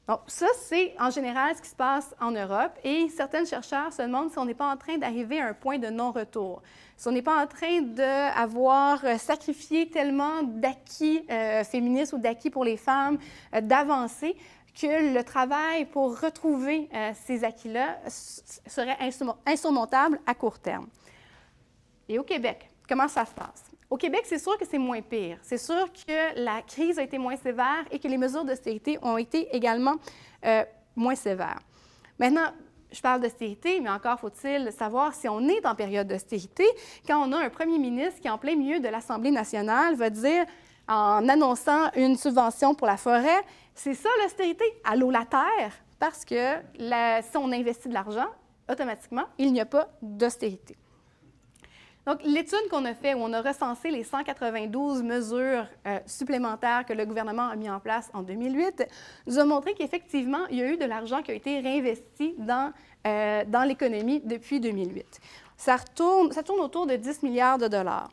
Donc, ça, c'est en général ce qui se passe en Europe, et certains chercheurs se demandent si on n'est pas en train d'arriver à un point de non-retour, si on n'est pas en train d'avoir sacrifié tellement d'acquis féministes ou d'acquis pour les femmes, d'avancées, que le travail pour retrouver ces acquis-là serait insurmontable à court terme. Et au Québec, comment ça se passe? Au Québec, c'est sûr que c'est moins pire. C'est sûr que la crise a été moins sévère et que les mesures d'austérité ont été également moins sévères. Maintenant, je parle d'austérité, mais encore faut-il savoir si on est en période d'austérité quand on a un premier ministre qui, en plein milieu de l'Assemblée nationale, va dire, en annonçant une subvention pour la forêt, c'est ça l'austérité, allô la terre, parce que si on investit de l'argent, automatiquement, il n'y a pas d'austérité. Donc, l'étude qu'on a faite, où on a recensé les 192 mesures supplémentaires que le gouvernement a mis en place en 2008, nous a montré qu'effectivement, il y a eu de l'argent qui a été réinvesti dans l'économie depuis 2008. Ça tourne autour de 10 milliards de dollars.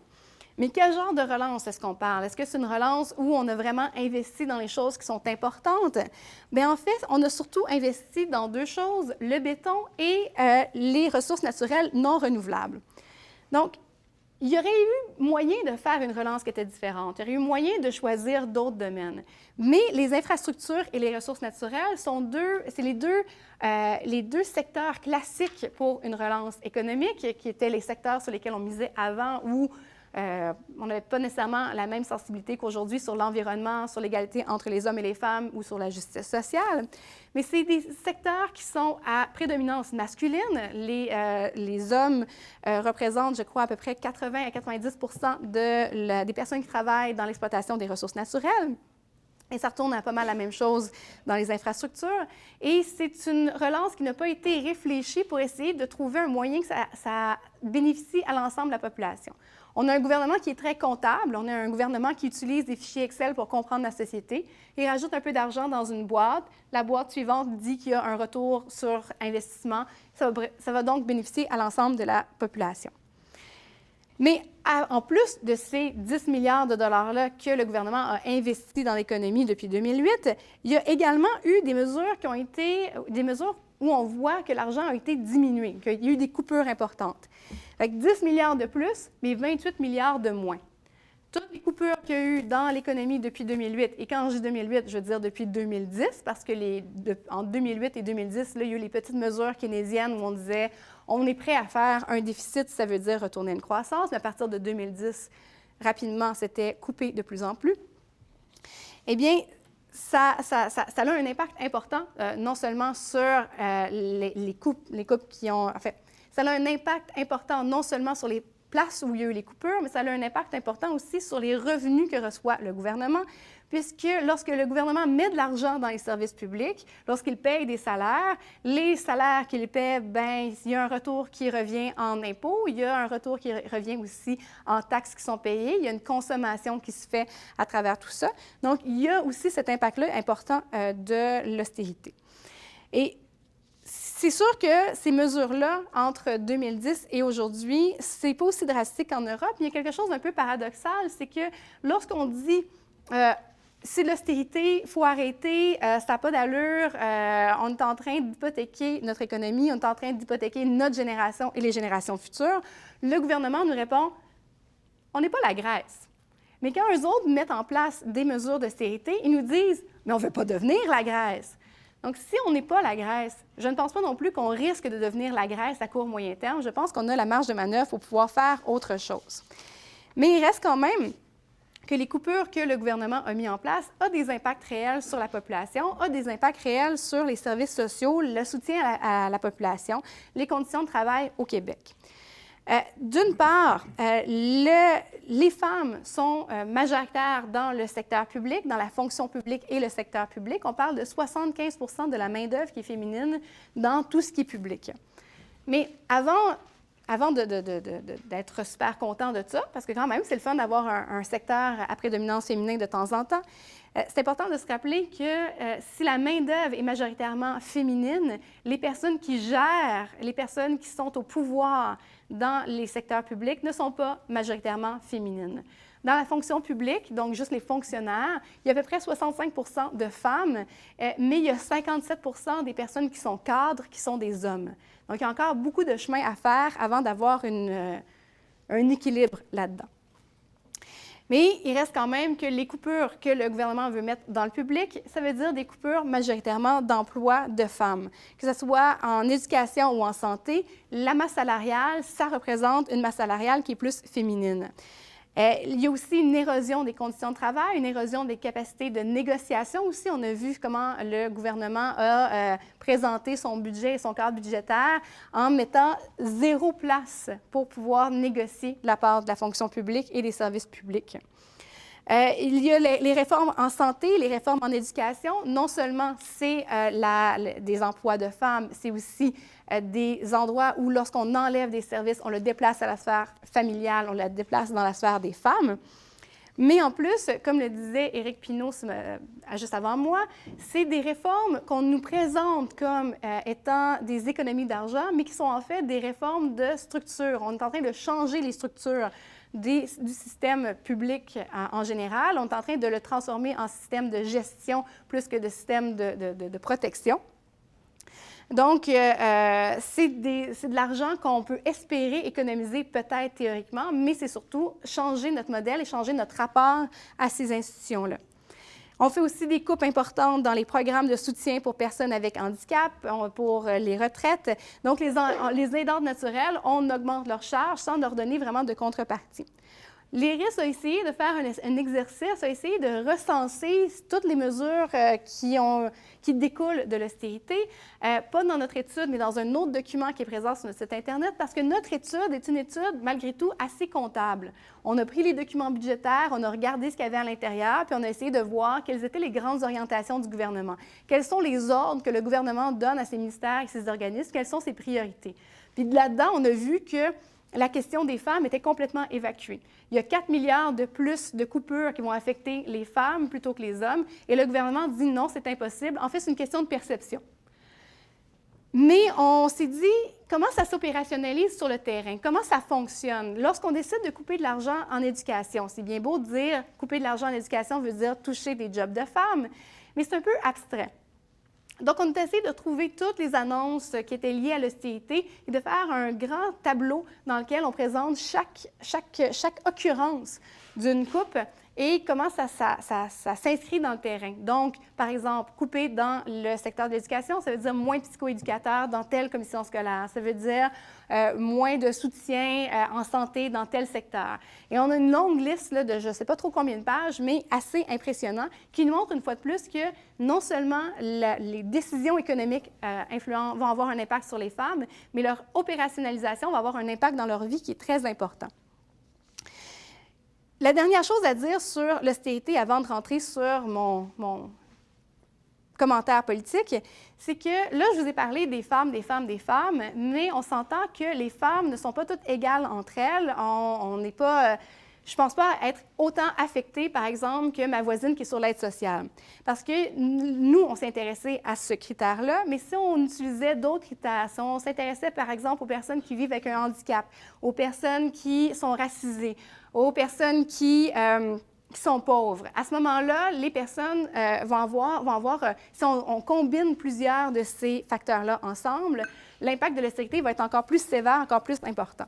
Mais quel genre de relance est-ce qu'on parle? Est-ce que c'est une relance où on a vraiment investi dans les choses qui sont importantes? Bien, en fait, on a surtout investi dans 2 choses, le béton et les ressources naturelles non renouvelables. Donc, il y aurait eu moyen de faire une relance qui était différente. Il y aurait eu moyen de choisir d'autres domaines. Mais les infrastructures et les ressources naturelles c'est les deux secteurs classiques pour une relance économique, qui étaient les secteurs sur lesquels on misait avant, où on n'avait pas nécessairement la même sensibilité qu'aujourd'hui sur l'environnement, sur l'égalité entre les hommes et les femmes ou sur la justice sociale. Mais c'est des secteurs qui sont à prédominance masculine. Les hommes représentent, je crois, à peu près 80 à 90 des personnes qui travaillent dans l'exploitation des ressources naturelles. Et ça retourne à pas mal la même chose dans les infrastructures. Et c'est une relance qui n'a pas été réfléchie pour essayer de trouver un moyen que ça bénéficie à l'ensemble de la population. On a un gouvernement qui est très comptable. On a un gouvernement qui utilise des fichiers Excel pour comprendre la société. Il rajoute un peu d'argent dans une boîte. La boîte suivante dit qu'il y a un retour sur investissement. Ça va donc bénéficier à l'ensemble de la population. Mais en plus de ces 10 milliards de dollars-là que le gouvernement a investis dans l'économie depuis 2008, il y a également eu des mesures qui ont été des mesures où on voit que l'argent a été diminué, qu'il y a eu des coupures importantes. Fait que 10 milliards de plus, mais 28 milliards de moins. Toutes les coupures qu'il y a eu dans l'économie depuis 2008, et quand je dis 2008, je veux dire depuis 2010, parce que en 2008 et 2010, là, il y a eu les petites mesures keynésiennes où on disait on est prêt à faire un déficit, ça veut dire retourner une croissance, mais à partir de 2010, rapidement, c'était coupé de plus en plus. Eh bien, ça a un impact important, non seulement sur les coupes qui ont... En fait, ça a un impact important non seulement sur les places où il y a eu les coupures, mais ça a un impact important aussi sur les revenus que reçoit le gouvernement, puisque lorsque le gouvernement met de l'argent dans les services publics, lorsqu'il paye des salaires, les salaires qu'il paie, bien, il y a un retour qui revient en impôts, il y a un retour qui revient aussi en taxes qui sont payées, il y a une consommation qui se fait à travers tout ça. Donc, il y a aussi cet impact-là important de l'austérité. Et c'est sûr que ces mesures-là, entre 2010 et aujourd'hui, c'est pas aussi drastique qu'en Europe. Il y a quelque chose d'un peu paradoxal, c'est que lorsqu'on dit c'est de l'austérité, il faut arrêter, ça n'a pas d'allure, on est en train d'hypothéquer notre économie, on est en train d'hypothéquer notre génération et les générations futures, le gouvernement nous répond on n'est pas la Grèce. Mais quand eux autres mettent en place des mesures d'austérité, ils nous disent mais on ne veut pas devenir la Grèce. Donc, si on n'est pas la Grèce, je ne pense pas non plus qu'on risque de devenir la Grèce à court moyen terme. Je pense qu'on a la marge de manœuvre pour pouvoir faire autre chose. Mais il reste quand même que les coupures que le gouvernement a mis en place ont des impacts réels sur la population, ont des impacts réels sur les services sociaux, le soutien à la population, les conditions de travail au Québec. D'une part, les femmes sont majoritaires dans le secteur public, dans la fonction publique et le secteur public. On parle de 75 % de la main-d'œuvre qui est féminine dans tout ce qui est public. Mais avant d'être super content de ça, parce que quand même, c'est le fun d'avoir un secteur à prédominance féminin de temps en temps, c'est important de se rappeler que si la main-d'œuvre est majoritairement féminine, les personnes qui gèrent, les personnes qui sont au pouvoir dans les secteurs publics ne sont pas majoritairement féminines. Dans la fonction publique, donc juste les fonctionnaires, il y a à peu près 65 % de femmes, mais il y a 57 % des personnes qui sont cadres qui sont des hommes. Donc, il y a encore beaucoup de chemin à faire avant d'avoir un équilibre là-dedans. Mais il reste quand même que les coupures que le gouvernement veut mettre dans le public, ça veut dire des coupures majoritairement d'emplois de femmes. Que ce soit en éducation ou en santé, la masse salariale, ça représente une masse salariale qui est plus féminine. Il y a aussi une érosion des conditions de travail, une érosion des capacités de négociation aussi. On a vu comment le gouvernement a présenté son budget et son cadre budgétaire en mettant 0 place pour pouvoir négocier la part de la fonction publique et des services publics. Il y a les réformes en santé, les réformes en éducation. Non seulement c'est des emplois de femmes, c'est aussi des endroits où, lorsqu'on enlève des services, on le déplace à la sphère familiale, on le déplace dans la sphère des femmes. Mais en plus, comme le disait Éric Pinault juste avant moi, c'est des réformes qu'on nous présente comme étant des économies d'argent, mais qui sont en fait des réformes de structure. On est en train de changer les structures du système public en général. On est en train de le transformer en système de gestion plus que de système de protection. Donc, c'est de l'argent qu'on peut espérer économiser peut-être théoriquement, mais c'est surtout changer notre modèle et changer notre rapport à ces institutions-là. On fait aussi des coupes importantes dans les programmes de soutien pour personnes avec handicap, pour les retraites. Donc, les aidantes naturelles, on augmente leurs charges sans leur donner vraiment de contrepartie. L'IRIS a essayé de faire un exercice, a essayé de recenser toutes les mesures qui découlent de l'austérité, pas dans notre étude, mais dans un autre document qui est présent sur notre site Internet, parce que notre étude est une étude, malgré tout, assez comptable. On a pris les documents budgétaires, on a regardé ce qu'il y avait à l'intérieur, puis on a essayé de voir quelles étaient les grandes orientations du gouvernement. Quels sont les ordres que le gouvernement donne à ses ministères et ses organismes, quelles sont ses priorités. Puis là-dedans, on a vu que la question des femmes était complètement évacuée. Il y a 4 milliards de plus de coupures qui vont affecter les femmes plutôt que les hommes, et le gouvernement dit non, c'est impossible. En fait, c'est une question de perception. Mais on s'est dit, comment ça s'opérationnalise sur le terrain? Comment ça fonctionne? Lorsqu'on décide de couper de l'argent en éducation, c'est bien beau de dire couper de l'argent en éducation veut dire toucher des jobs de femmes, mais c'est un peu abstrait. Donc, on a essayé de trouver toutes les annonces qui étaient liées à l'austérité et de faire un grand tableau dans lequel on présente chaque occurrence d'une coupe et comment ça s'inscrit dans le terrain. Donc, par exemple, couper dans le secteur de l'éducation, ça veut dire moins de psychoéducateurs dans telle commission scolaire. Ça veut dire moins de soutien en santé dans tel secteur. Et on a une longue liste là, de je ne sais pas trop combien de pages, mais assez impressionnant, qui nous montre une fois de plus que non seulement les décisions économiques vont avoir un impact sur les femmes, mais leur opérationnalisation va avoir un impact dans leur vie qui est très important. La dernière chose à dire sur l'austérité avant de rentrer sur mon commentaire politique, c'est que là, je vous ai parlé des femmes, mais on s'entend que les femmes ne sont pas toutes égales entre elles. On n'est pas... je ne pense pas être autant affectée, par exemple, que ma voisine qui est sur l'aide sociale. Parce que nous, on s'est intéressé à ce critère-là, mais si on utilisait d'autres critères, si on s'intéressait, par exemple, aux personnes qui vivent avec un handicap, aux personnes qui sont racisées, aux personnes qui sont pauvres. À ce moment-là, les personnes vont avoir si on combine plusieurs de ces facteurs-là ensemble, l'impact de l'austérité va être encore plus sévère, encore plus important.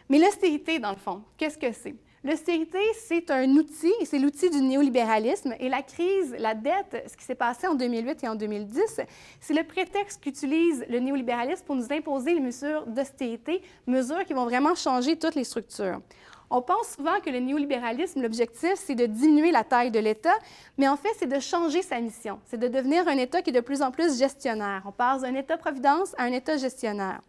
Mais l'austérité, dans le fond, qu'est-ce que c'est? L'austérité, c'est un outil, et c'est l'outil du néolibéralisme. Et la crise, la dette, ce qui s'est passé en 2008 et en 2010, c'est le prétexte qu'utilise le néolibéralisme pour nous imposer les mesures d'austérité, mesures qui vont vraiment changer toutes les structures. On pense souvent que le néolibéralisme, l'objectif, c'est de diminuer la taille de l'État, mais en fait, c'est de changer sa mission. C'est de devenir un État qui est de plus en plus gestionnaire. On passe d'un État-providence à un État gestionnaire.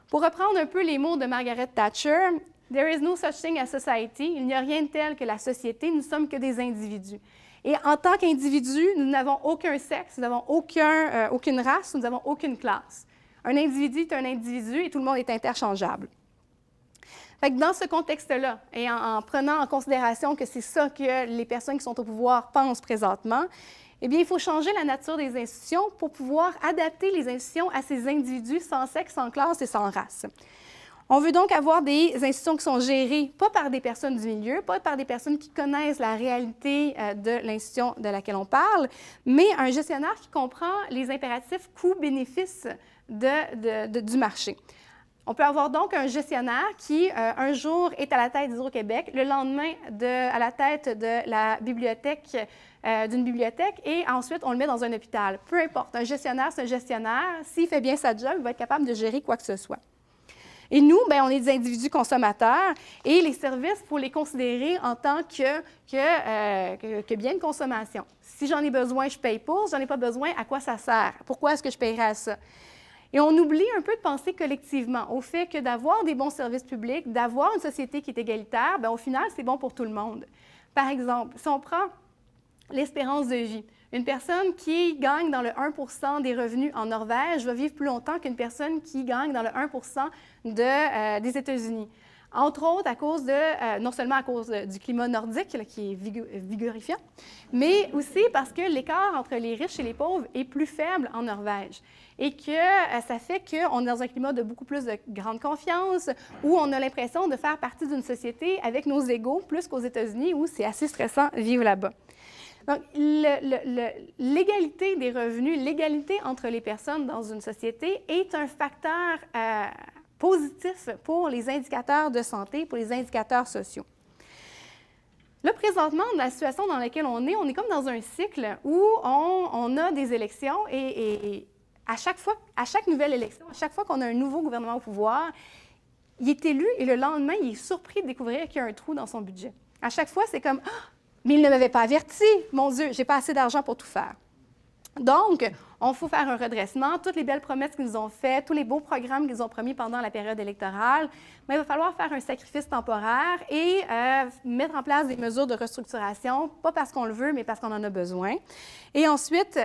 Pour reprendre un peu les mots de Margaret Thatcher, « There is no such thing as society », il n'y a rien de tel que la société, nous ne sommes que des individus. Et en tant qu'individus, nous n'avons aucun sexe, nous n'avons aucune race, nous n'avons aucune classe. Un individu est un individu et tout le monde est interchangeable. Fait que dans ce contexte-là, et en prenant en considération que c'est ça que les personnes qui sont au pouvoir pensent présentement, eh bien, il faut changer la nature des institutions pour pouvoir adapter les institutions à ces individus sans sexe, sans classe et sans race. On veut donc avoir des institutions qui sont gérées pas par des personnes du milieu, pas par des personnes qui connaissent la réalité de l'institution de laquelle on parle, mais un gestionnaire qui comprend les impératifs coûts-bénéfices du marché. On peut avoir donc un gestionnaire qui, un jour, est à la tête d'Hydro-Québec, le lendemain à la tête de la bibliothèque, d'une bibliothèque, et ensuite, on le met dans un hôpital. Peu importe, un gestionnaire, c'est un gestionnaire. S'il fait bien sa job, il va être capable de gérer quoi que ce soit. Et nous, bien, on est des individus consommateurs, et les services, il faut les considérer en tant que biens de consommation. Si j'en ai besoin, je paye pour. Si j'en ai pas besoin, à quoi ça sert? Pourquoi est-ce que je paierais à ça? Et on oublie un peu de penser collectivement au fait que d'avoir des bons services publics, d'avoir une société qui est égalitaire, bien, au final, c'est bon pour tout le monde. Par exemple, si on prend l'espérance de vie, une personne qui gagne dans le 1 % des revenus en Norvège va vivre plus longtemps qu'une personne qui gagne dans le 1 % des États-Unis. Entre autres, à cause non seulement à cause du climat nordique, là, qui est vigorifiant, mais aussi parce que l'écart entre les riches et les pauvres est plus faible en Norvège. Et que ça fait qu'on est dans un climat de beaucoup plus de grande confiance, où on a l'impression de faire partie d'une société avec nos égaux, plus qu'aux États-Unis, où c'est assez stressant vivre là-bas. Donc, l'égalité des revenus, l'égalité entre les personnes dans une société est un facteur positif pour les indicateurs de santé, pour les indicateurs sociaux. Là, présentement, dans la situation dans laquelle on est comme dans un cycle où on a des élections et à chaque nouvelle élection, à chaque fois qu'on a un nouveau gouvernement au pouvoir, il est élu et le lendemain, il est surpris de découvrir qu'il y a un trou dans son budget. À chaque fois, c'est comme « Ah, mais il ne m'avait pas averti! Mon Dieu, je n'ai pas assez d'argent pour tout faire. » Donc, on faut faire un redressement. Toutes les belles promesses qu'ils nous ont faites, tous les beaux programmes qu'ils ont promis pendant la période électorale, mais il va falloir faire un sacrifice temporaire et mettre en place des mesures de restructuration, pas parce qu'on le veut, mais parce qu'on en a besoin. Et ensuite,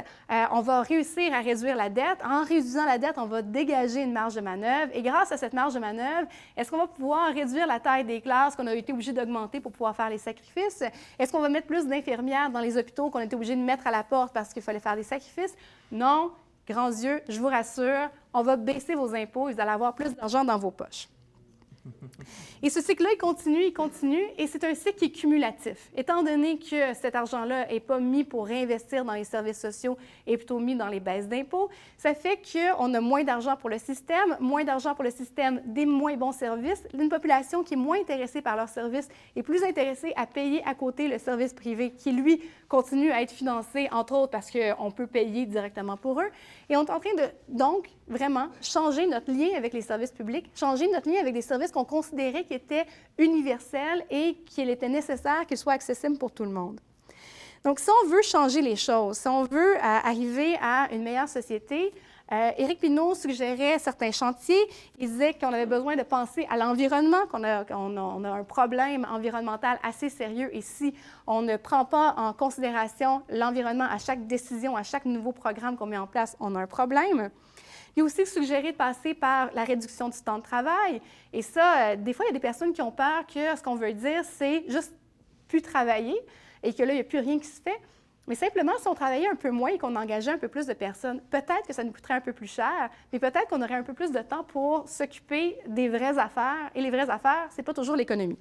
on va réussir à réduire la dette. En réduisant la dette, on va dégager une marge de manœuvre. Et grâce à cette marge de manœuvre, est-ce qu'on va pouvoir réduire la taille des classes qu'on a été obligé d'augmenter pour pouvoir faire les sacrifices? Est-ce qu'on va mettre plus d'infirmières dans les hôpitaux qu'on a été obligé de mettre à la porte parce qu'il fallait faire des sacrifices? Non, grands yeux, je vous rassure, on va baisser vos impôts et vous allez avoir plus d'argent dans vos poches. Et ce cycle-là, il continue, et c'est un cycle qui est cumulatif. Étant donné que cet argent-là n'est pas mis pour réinvestir dans les services sociaux et plutôt mis dans les baisses d'impôts, ça fait qu'on a moins d'argent pour le système, des moins bons services, une population qui est moins intéressée par leurs services et plus intéressée à payer à côté le service privé qui, lui, continue à être financé, entre autres, parce qu'on peut payer directement pour eux. Et on est en train de, donc, vraiment changer notre lien avec les services publics, changer notre lien avec des services qu'on considérait qui étaient universels et qu'il était nécessaire qu'ils soient accessibles pour tout le monde. Donc, si on veut changer les choses, si on veut arriver à une meilleure société, Éric Pinault suggérait certains chantiers. Il disait qu'on avait besoin de penser à l'environnement, qu'on a un problème environnemental assez sérieux et si on ne prend pas en considération l'environnement à chaque décision, à chaque nouveau programme qu'on met en place, on a un problème. Il a aussi suggéré de passer par la réduction du temps de travail. Et ça, des fois, il y a des personnes qui ont peur que ce qu'on veut dire, c'est juste plus travailler et que là, il n'y a plus rien qui se fait. Mais simplement, si on travaillait un peu moins et qu'on engageait un peu plus de personnes, peut-être que ça nous coûterait un peu plus cher, mais peut-être qu'on aurait un peu plus de temps pour s'occuper des vraies affaires. Et les vraies affaires, ce n'est pas toujours l'économie.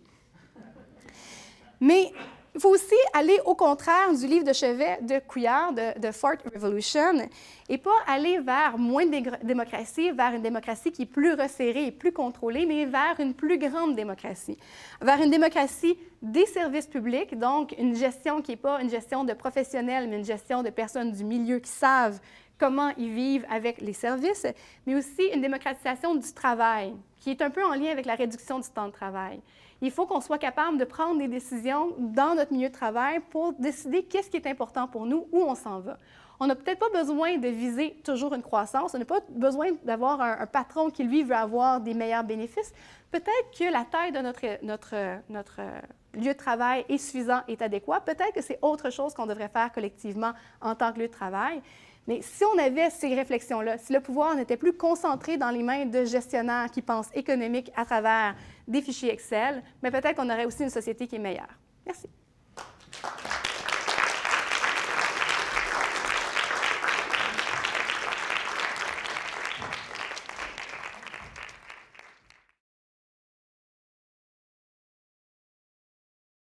Mais il faut aussi aller au contraire du livre de chevet de Couillard, de Fourth Revolution, et pas aller vers moins de démocratie, vers une démocratie qui est plus resserrée et plus contrôlée, mais vers une plus grande démocratie, vers une démocratie des services publics, donc une gestion qui n'est pas une gestion de professionnels, mais une gestion de personnes du milieu qui savent comment ils vivent avec les services, mais aussi une démocratisation du travail, qui est un peu en lien avec la réduction du temps de travail. Il faut qu'on soit capable de prendre des décisions dans notre milieu de travail pour décider qu'est-ce qui est important pour nous, où on s'en va. On n'a peut-être pas besoin de viser toujours une croissance, on n'a pas besoin d'avoir un patron qui, lui, veut avoir des meilleurs bénéfices. Peut-être que la taille de notre lieu de travail est suffisant, est adéquat. Peut-être que c'est autre chose qu'on devrait faire collectivement en tant que lieu de travail. Mais si on avait ces réflexions-là, si le pouvoir n'était plus concentré dans les mains de gestionnaires qui pensent économique à travers des fichiers Excel, mais peut-être qu'on aurait aussi une société qui est meilleure. Merci.